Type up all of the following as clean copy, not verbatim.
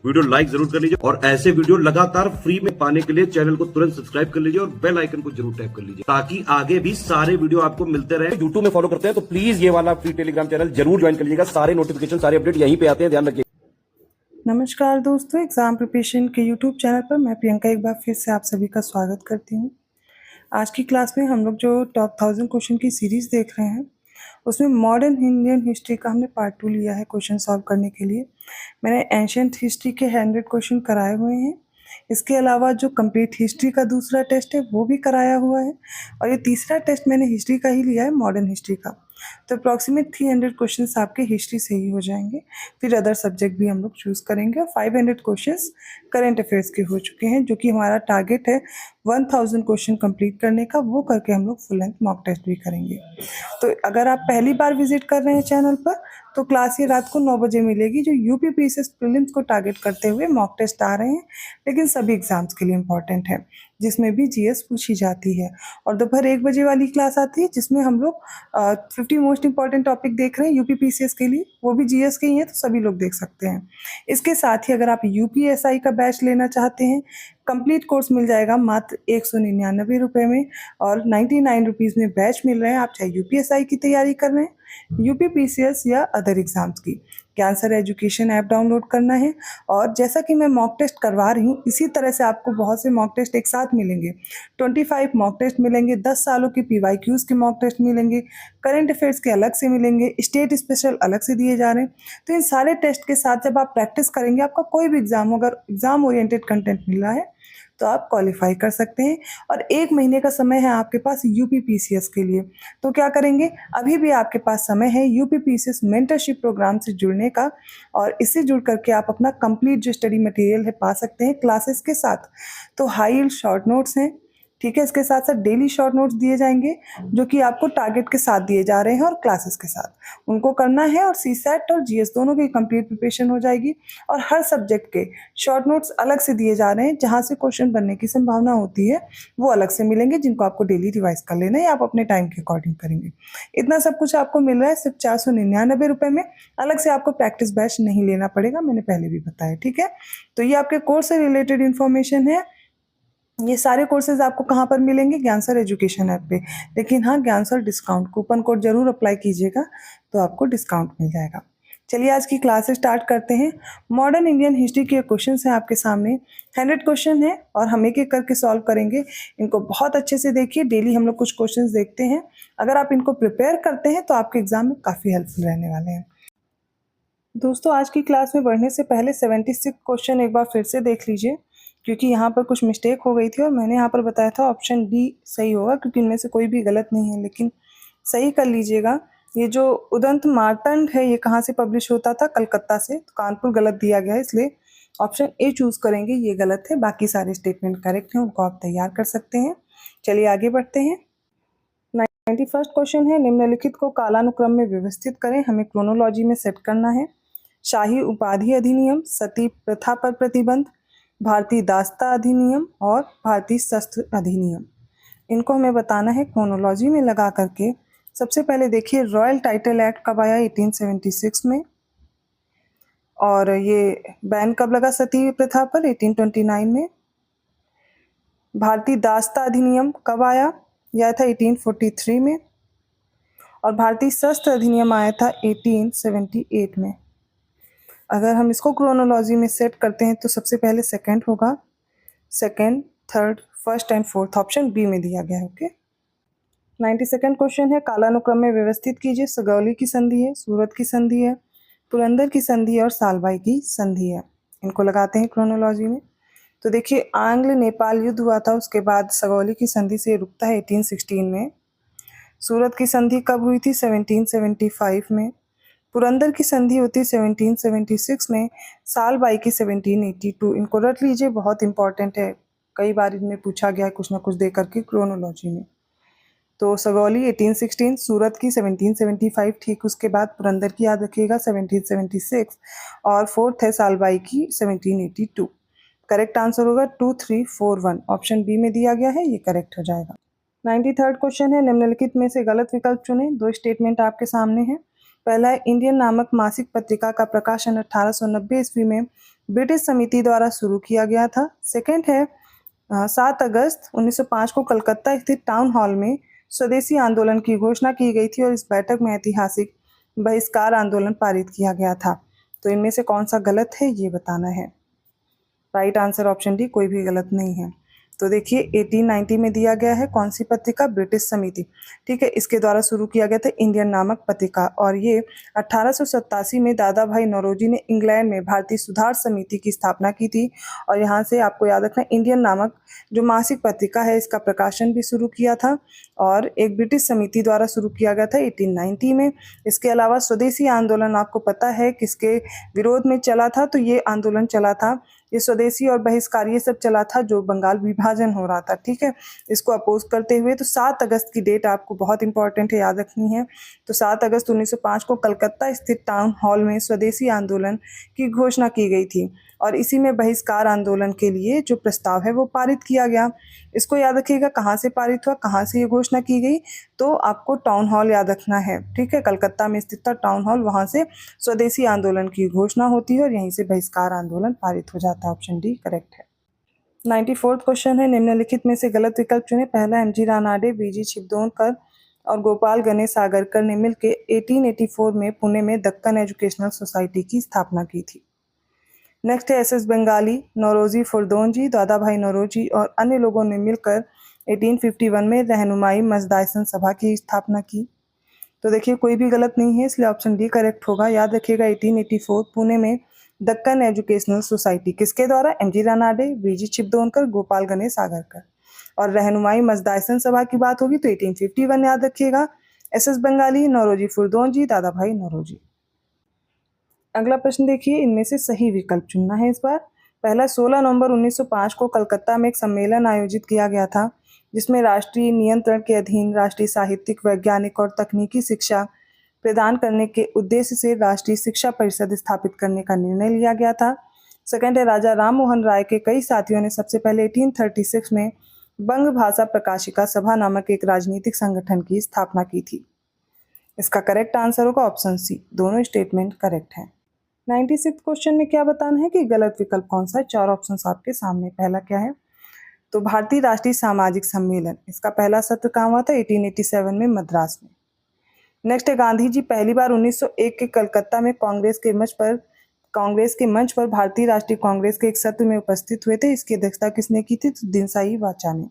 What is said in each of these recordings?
Video like जरूर कर लीजिए और ऐसे वीडियो लगातार फ्री में पाने के लिए चैनल को तुरंत सब्सक्राइब कर लीजिए और बेल आइकन को जरूर टैप कर लीजिए ताकि आगे भी सारे वीडियो आपको मिलते रहे। यूट्यूब में फॉलो करते हैं तो प्लीज ये वाला फ्री टेलीग्राम चैनल जरूर ज्वाइन कर लीजिएगा। सारे नोटिफिकेशन सारे अपडेट यहीं पे आते हैं, ध्यान रखिए। नमस्कार दोस्तों, एग्जाम प्रिपरेशन के यूट्यूब चैनल पर मैं प्रियंका एक बार फिर से आप सभी का स्वागत करती हूँ। आज की क्लास में हम लोग जो टॉप 1000 क्वेश्चन की सीरीज देख रहे हैं उसमें मॉडर्न इंडियन हिस्ट्री का हमने पार्ट 2 लिया है क्वेश्चन सॉल्व करने के लिए। मैंने एंशिएंट हिस्ट्री के 100 क्वेश्चन कराए हुए हैं। इसके अलावा जो कंप्लीट हिस्ट्री का दूसरा टेस्ट है वो भी कराया हुआ है और ये तीसरा टेस्ट मैंने हिस्ट्री का ही लिया है, मॉडर्न हिस्ट्री का। तो अप्रॉक्सीमेट 300 क्वेश्चंस आपके हिस्ट्री से ही हो जाएंगे। फिर अदर सब्जेक्ट भी हम लोग चूज़ करेंगे और 500 क्वेश्चंस करंट अफेयर्स के हो चुके हैं, जो कि हमारा टारगेट है 1000 क्वेश्चन कंप्लीट करने का। वो करके हम लोग फुल लेंथ मॉक टेस्ट भी करेंगे। तो अगर आप पहली बार विजिट कर रहे हैं चैनल पर तो क्लास ये रात को 9 बजे मिलेगी, जो यूपी पीसीएस प्रीलिम्स को टारगेट करते हुए मॉक टेस्ट आ रहे हैं, लेकिन सभी एग्जाम्स के लिए इम्पॉर्टेंट है, जिसमें भी जीएस पूछी जाती है। और दोपहर 1 बजे वाली क्लास आती है जिसमें हम लोग 50 मोस्ट इंपॉर्टेंट टॉपिक देख रहे हैं यूपी पीसीएस के लिए, वो भी जीएस के ही हैं, तो सभी लोग देख सकते हैं। इसके साथ ही अगर आप यूपीएसआई का बैच लेना चाहते हैं, कंप्लीट कोर्स मिल जाएगा मात्र 199 रुपये में और 99 रुपीज़ में बैच मिल रहे हैं। आप चाहे यूपीएसआई की तैयारी कर रहे हैं, यूपी पीसीएस या अदर एग्जाम्स की, ज्ञान सर एजुकेशन ऐप डाउनलोड करना है। और जैसा कि मैं मॉक टेस्ट करवा रही हूँ, इसी तरह से आपको बहुत से मॉक टेस्ट एक साथ मिलेंगे। 25 मॉक टेस्ट मिलेंगे, 10 सालों की पीवाईक्यूज़ के मॉक टेस्ट मिलेंगे, करंट अफेयर्स के अलग से मिलेंगे, स्टेट स्पेशल अलग से दिए जा रहे हैं। तो इन सारे टेस्ट के साथ जब आप प्रैक्टिस करेंगे, आपका कोई भी एग्जाम हो, अगर एग्जाम ओरिएंटेड कंटेंट मिल रहा है तो आप क्वालिफाई कर सकते हैं। और 1 महीने का समय है आपके पास यूपी पीसीएस के लिए। तो क्या करेंगे, अभी भी आपके पास समय है यूपी पीसीएस मेंटरशिप प्रोग्राम से जुड़ने का, और इससे जुड़ करके आप अपना कंप्लीट जो स्टडी मटेरियल है पा सकते हैं क्लासेस के साथ। तो हाई यील्ड शॉर्ट नोट्स हैं, ठीक है, इसके साथ साथ डेली शॉर्ट नोट्स दिए जाएंगे जो कि आपको टारगेट के साथ दिए जा रहे हैं और क्लासेस के साथ उनको करना है। और सीसैट और जीएस दोनों की कंप्लीट प्रिपरेशन हो जाएगी। और हर सब्जेक्ट के शॉर्ट नोट्स अलग से दिए जा रहे हैं, जहाँ से क्वेश्चन बनने की संभावना होती है वो अलग से मिलेंगे, जिनको आपको डेली रिवाइज कर लेना है या आप अपने टाइम के अकॉर्डिंग करेंगे। इतना सब कुछ आपको मिल रहा है सिर्फ 499 रुपये में। अलग से आपको प्रैक्टिस बैच नहीं लेना पड़ेगा, मैंने पहले भी बताया, ठीक है। तो ये आपके कोर्स से रिलेटेड इन्फॉर्मेशन है। ये सारे कोर्सेज आपको कहाँ पर मिलेंगे, ज्ञान सर एजुकेशन ऐप पे। लेकिन हाँ, ज्ञान सर डिस्काउंट कूपन कोड जरूर अप्लाई कीजिएगा तो आपको डिस्काउंट मिल जाएगा। चलिए आज की क्लास स्टार्ट करते हैं। मॉडर्न इंडियन हिस्ट्री के क्वेश्चन हैं आपके सामने, 100 क्वेश्चन है और हम एक एक करके सॉल्व करेंगे। इनको बहुत अच्छे से देखिए, डेली हम लोग कुछ क्वेश्चन देखते हैं। अगर आप इनको प्रिपेयर करते हैं तो आपके एग्जाम में काफ़ी हेल्पफुल रहने वाले हैं। दोस्तों, आज की क्लास में बढ़ने से पहले 76 क्वेश्चन एक बार फिर से देख लीजिए, क्योंकि यहाँ पर कुछ मिस्टेक हो गई थी और मैंने यहाँ पर बताया था ऑप्शन डी सही होगा, क्योंकि इनमें से कोई भी गलत नहीं है, लेकिन सही कर लीजिएगा। ये जो उदंत मार्तंड है, ये कहाँ से पब्लिश होता था, कलकत्ता से, तो कानपुर गलत दिया गया है, इसलिए ऑप्शन ए चूज़ करेंगे, ये गलत है। बाकी सारे स्टेटमेंट करेक्ट हैं, उनको आप तैयार कर सकते हैं। चलिए आगे बढ़ते हैं। 91st क्वेश्चन है, निम्नलिखित को कालानुक्रम में व्यवस्थित करें। हमें क्रोनोलॉजी में सेट करना है। शाही उपाधि अधिनियम, सती प्रथा पर प्रतिबंध, भारतीय दास्ता अधिनियम और भारतीय शस्त्र अधिनियम, इनको हमें बताना है क्रोनोलॉजी में लगा करके। सबसे पहले देखिए, रॉयल टाइटल एक्ट कब आया, 1876 में। और ये बैन कब लगा सती प्रथा पर, 1829 में। भारतीय दास्ता अधिनियम कब आया, यह था 1843 में। और भारतीय शस्त्र अधिनियम आया था 1878 में। अगर हम इसको क्रोनोलॉजी में सेट करते हैं तो सबसे पहले सेकंड होगा, second, third, first and fourth option B में दिया गया है। ओके। 92nd क्वेश्चन है, कालानुक्रम में व्यवस्थित कीजिए। सगौली की संधि है, सूरत की संधि है, पुरंदर की संधि है और सालबाई की संधि है। इनको लगाते हैं क्रोनोलॉजी में। तो देखिए, आंग्ल नेपाल युद्ध हुआ था, उसके बाद सगौली की संधि से रुकता है 1816 में। सूरत की संधि कब हुई थी, 1775 में। पुरंदर की संधि होती है 1776 में। सालबाई की 1782। इनको रट लीजिए, बहुत इंपॉर्टेंट है, कई बार इनमें पूछा गया है कुछ ना कुछ दे करके क्रोनोलॉजी में। तो सगौली 1816, सूरत की 1775, ठीक उसके बाद पुरंदर की याद रखिएगा 1776, और फोर्थ है सालबाई की 1782। करेक्ट आंसर होगा 2341, ऑप्शन बी में दिया गया है, ये करेक्ट हो जाएगा। 93rd क्वेश्चन है, निम्नलिखित में से गलत विकल्प चुनें। 2 स्टेटमेंट आपके सामने हैं। पहला है, इंडियन नामक मासिक पत्रिका का प्रकाशन 1890 ईस्वी में ब्रिटिश समिति द्वारा शुरू किया गया था। सेकंड है 7 अगस्त 1905 को कलकत्ता स्थित टाउन हॉल में स्वदेशी आंदोलन की घोषणा की गई थी और इस बैठक में ऐतिहासिक बहिष्कार आंदोलन पारित किया गया था। तो इनमें से कौन सा गलत है ये बताना है। राइट आंसर ऑप्शन डी, कोई भी गलत नहीं है। तो देखिए 1890 में दिया गया है कौन सी पत्रिका, ब्रिटिश समिति, ठीक है, इसके द्वारा शुरू किया गया था इंडियन नामक पत्रिका, और ये 1887 में दादा भाई नौरोजी ने इंग्लैंड में भारतीय सुधार समिति की स्थापना की थी। और यहाँ से आपको याद रखना इंडियन नामक जो मासिक पत्रिका है इसका प्रकाशन भी शुरू किया था और एक ब्रिटिश समिति द्वारा शुरू किया गया था 1890 में। इसके अलावा स्वदेशी आंदोलन आपको पता है किसके विरोध में चला था, तो ये आंदोलन चला था, ये स्वदेशी और बहिष्कार ये सब चला था जो बंगाल विभाजन हो रहा था, ठीक है, इसको अपोज करते हुए। तो 7 अगस्त की डेट आपको बहुत इंपॉर्टेंट है, याद रखनी है। तो 7 अगस्त 1905 को कलकत्ता स्थित टाउन हॉल में स्वदेशी आंदोलन की घोषणा की गई थी और इसी में बहिष्कार आंदोलन के लिए जो प्रस्ताव है वो पारित किया गया। इसको याद रखिएगा कहाँ से पारित हुआ, कहाँ से ये घोषणा की गई, तो आपको टाउन हॉल याद रखना है, ठीक है, कलकत्ता में स्थित था टाउन हॉल, वहाँ से स्वदेशी आंदोलन की घोषणा होती है और यहीं से बहिष्कार आंदोलन पारित हो जाता है। ऑप्शन डी करेक्ट है। 94th क्वेश्चन है, निम्नलिखित में से गलत विकल्प चुने। पहला, एमजी रानाडे, बीजी छिब्दोनकर और गोपाल गणेश सागरकर ने मिलकर 1884 में पुणे में दक्कन एजुकेशनल सोसाइटी की स्थापना की थी। नेक्स्ट है एसएस बंगाली, नौरोजी फुरदोंजी, दादा भाई नौरोजी और अन्य लोगों ने मिलकर 1851 में रहनुमाई मजदाइसन सभा की स्थापना की। तो देखिए कोई भी गलत नहीं है, इसलिए ऑप्शन डी करेक्ट होगा। याद रखिएगा 1884 पुणे में दक्कन एजुकेशनल सोसाइटी किसके द्वारा, एमजी रानाडे, बीजी छिब्दोनकर, गोपाल गणेश सागरकर। और रहनुमाई मजदाइसन सभा की बात होगी तो 1851 याद रखिएगा, एसएस बंगाली, नौरोजी फुरदोंजी, दादा भाई नौरोजी। अगला प्रश्न देखिए, इनमें से सही विकल्प चुनना है इस बार। पहला, 16 नवंबर 1905 को कलकत्ता में एक सम्मेलन आयोजित किया गया था जिसमें राष्ट्रीय नियंत्रण के अधीन राष्ट्रीय साहित्यिक, वैज्ञानिक और तकनीकी शिक्षा प्रदान करने के उद्देश्य से राष्ट्रीय शिक्षा परिषद स्थापित करने का निर्णय लिया गया था। सेकंड है, राजा राम मोहन राय के कई साथियों ने सबसे पहले 1836 में बंग भाषा प्रकाशिका सभा नामक एक राजनीतिक संगठन की स्थापना की थी। इसका करेक्ट आंसर होगा ऑप्शन सी, दोनों स्टेटमेंट करेक्ट हैं। 96 क्वेश्चन में क्या बताना है कि गलत विकल्प कौन सा है। 4 ऑप्शंस आपके सामने। पहला क्या है, तो भारतीय राष्ट्रीय सामाजिक सम्मेलन, इसका पहला सत्र कहाँ हुआ था, 1887 में मद्रास में। नेक्स्ट है, गांधी जी पहली बार 1901 के कलकत्ता में कांग्रेस के मंच पर भारतीय राष्ट्रीय कांग्रेस के एक सत्र में उपस्थित हुए थे। इसकी अध्यक्षता किसने की थी, तो दिनसाई वाचा ने।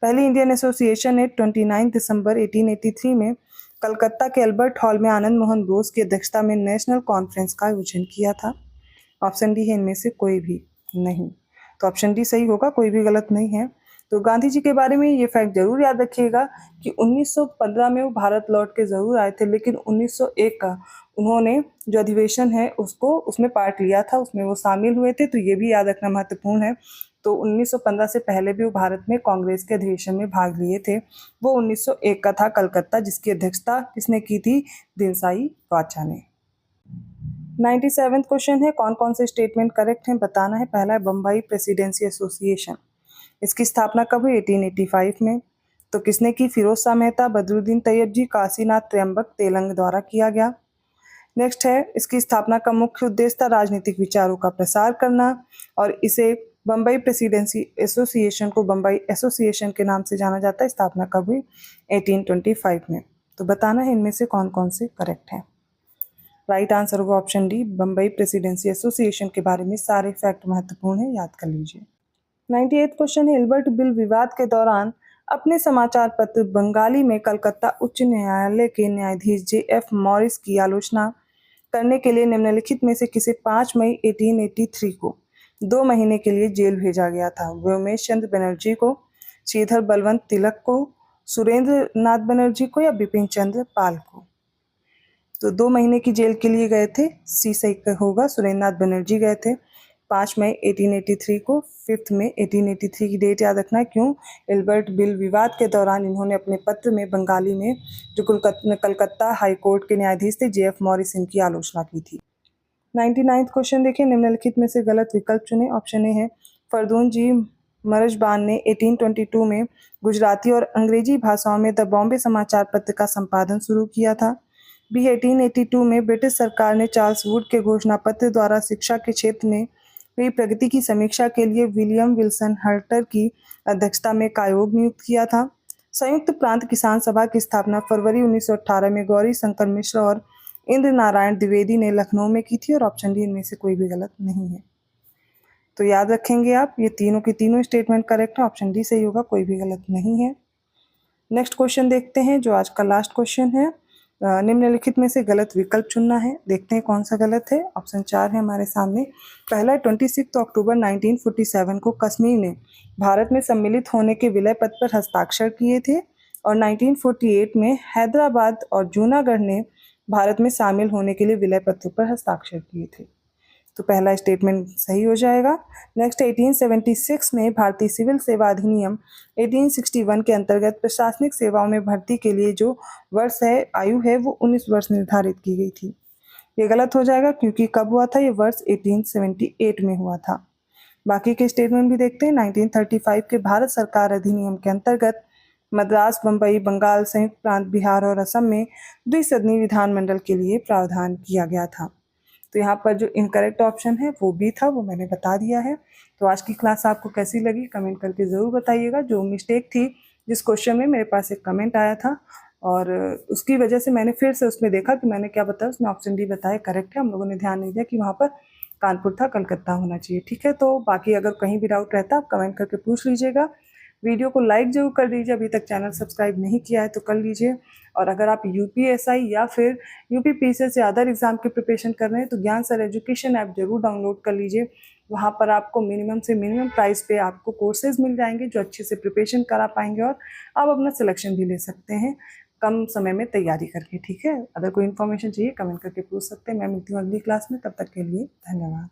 पहली इंडियन एसोसिएशन ने 29 दिसंबर 1883 में कलकत्ता के अल्बर्ट हॉल में आनंद मोहन बोस की अध्यक्षता में नेशनल कॉन्फ्रेंस का आयोजन किया था। ऑप्शन डी है इनमें से कोई भी नहीं, तो ऑप्शन डी सही होगा, कोई भी गलत नहीं है। तो गांधी जी के बारे में ये फैक्ट जरूर याद रखिएगा कि 1915 में वो भारत लौट के जरूर आए थे, लेकिन 1901 का उन्होंने जो अधिवेशन है उसमें पार्ट लिया था, उसमें वो शामिल हुए थे, तो ये भी याद रखना महत्वपूर्ण है। तो 1915 से पहले भी वो भारत में कांग्रेस के अधिवेशन में भाग लिए थे। वो 1901 का था कलकत्ता, जिसकी अध्यक्षता किसने की थी, दिनसाई वाचा ने। 97वां क्वेश्चन है, कौन कौन से स्टेटमेंट करेक्ट हैं बताना है। पहला है, बम्बई प्रेसिडेंसी एसोसिएशन, इसकी स्थापना कब हुई, 1885 में। तो किसने की, फिरोज शाह मेहता, बदरुद्दीन तैयब जी, काशीनाथ त्र्यंबक तेलंग द्वारा किया गया। नेक्स्ट है, इसकी स्थापना का मुख्य उद्देश्य था राजनीतिक विचारों का प्रसार करना और इसे बम्बई प्रेसिडेंसी एसोसिएशन को बम्बई एसोसिएशन के नाम से जाना जाता है। स्थापना कब हुई, 1825 में। तो बताना है इनमें से कौन कौन से करेक्ट हैं। राइट आंसर होगा option D, Bombay presidency association के बारे में सारे फैक्ट महत्वपूर्ण है, याद कर लीजिए। 98वां क्वेश्चन है, एल्बर्ट बिल विवाद के दौरान अपने समाचार पत्र बंगाली में कलकत्ता उच्च न्यायालय के न्यायाधीश JF मॉरिस की आलोचना करने के लिए निम्नलिखित में से किसे 5 मई 1883 को 2 महीने के लिए जेल भेजा गया था। व्योमेश चंद्र बनर्जी को, श्रीधर बलवंत तिलक को, सुरेंद्र नाथ बनर्जी को या बिपिन चंद्र पाल को। तो 2 महीने की जेल के लिए गए थे, सी सही होगा, सुरेंद्र नाथ बनर्जी गए थे 5 मई 1883 को। 5 मई 1883 की डेट याद रखना है, क्यों, एल्बर्ट बिल विवाद के दौरान इन्होंने अपने पत्र में बंगाली में जो कलकत्ता हाई कोर्ट के न्यायाधीश थे JF मॉरिस, इनकी आलोचना की थी। 99वां क्वेश्चन देखिए, निम्नलिखित में से गलत विकल्प चुने। ऑप्शन ए है, फरदून जी मरजबान ने 1822 में गुजराती और अंग्रेजी भाषाओं में द बॉम्बे समाचार पत्र का संपादन शुरू किया था। बी, 1882 में ब्रिटिश सरकार ने चार्ल्स वुड के घोषणा पत्र द्वारा शिक्षा के क्षेत्र में हुई प्रगति की समीक्षा के लिए विलियम विल्सन हल्टर की अध्यक्षता में एक आयोग नियुक्त किया था। संयुक्त प्रांत किसान सभा की स्थापना फरवरी 1918 में गौरी शंकर मिश्र और इंद्र नारायण द्विवेदी ने लखनऊ में की थी और ऑप्शन डी इनमें से कोई भी गलत नहीं है। तो याद रखेंगे आप, ये तीनों की तीनों स्टेटमेंट करेक्ट है, ऑप्शन डी सही होगा, कोई भी गलत नहीं है। नेक्स्ट क्वेश्चन देखते हैं जो आज का लास्ट क्वेश्चन है। निम्नलिखित में से गलत विकल्प चुनना है, देखते हैं कौन सा गलत है। ऑप्शन 4 है हमारे सामने। पहला 26 अक्टूबर 1947 को कश्मीर ने भारत में सम्मिलित होने के विलय पत्र पर हस्ताक्षर किए थे और 1948 में हैदराबाद और जूनागढ़ ने भारत में शामिल होने के लिए विलय पत्र पर हस्ताक्षर किए थे। तो पहला स्टेटमेंट सही हो जाएगा। नेक्स्ट 1876 में भारतीय सिविल सेवा अधिनियम 1861 के अंतर्गत प्रशासनिक सेवाओं में भर्ती के लिए जो वर्ष है आयु है वो 19 वर्ष निर्धारित की गई थी। ये गलत हो जाएगा क्योंकि कब हुआ था, ये वर्ष 1878 में हुआ था। बाकी के स्टेटमेंट भी देखते हैं। 1935 के भारत सरकार अधिनियम के अंतर्गत मद्रास, बम्बई, बंगाल, संयुक्त प्रांत, बिहार और असम में द्विसदनीय विधानमंडल के लिए प्रावधान किया गया था। तो यहाँ पर जो इनकरेक्ट ऑप्शन है वो भी था, वो मैंने बता दिया है। तो आज की क्लास आपको कैसी लगी कमेंट करके ज़रूर बताइएगा। जो मिस्टेक थी जिस क्वेश्चन में, मेरे पास एक कमेंट आया था और उसकी वजह से मैंने फिर से उसमें देखा कि मैंने क्या बताया, उसमें ऑप्शन डी बताया करेक्ट है। हम लोगों ने ध्यान नहीं दिया कि वहाँ पर कानपुर था, कलकत्ता होना चाहिए। ठीक है, तो बाकी अगर कहीं भी डाउट रहता आप कमेंट करके पूछ लीजिएगा। वीडियो को लाइक जरूर कर दीजिए, अभी तक चैनल सब्सक्राइब नहीं किया है तो कर लीजिए। और अगर आप यूपीएसआई या फिर यूपीपीसीएस या अदर एग्जाम की प्रिपरेशन कर रहे हैं तो ज्ञान सर एजुकेशन ऐप जरूर डाउनलोड कर लीजिए। वहाँ पर आपको मिनिमम से मिनिमम प्राइस पे आपको कोर्सेज मिल जाएंगे जो अच्छे से प्रिपरेशन करा पाएंगे और आप अपना सिलेक्शन भी ले सकते हैं कम समय में तैयारी करके। ठीक है, अगर कोई इन्फॉर्मेशन चाहिए कमेंट करके पूछ सकते हैं। मैं मिलती हूँ अगली क्लास में, तब तक के लिए धन्यवाद।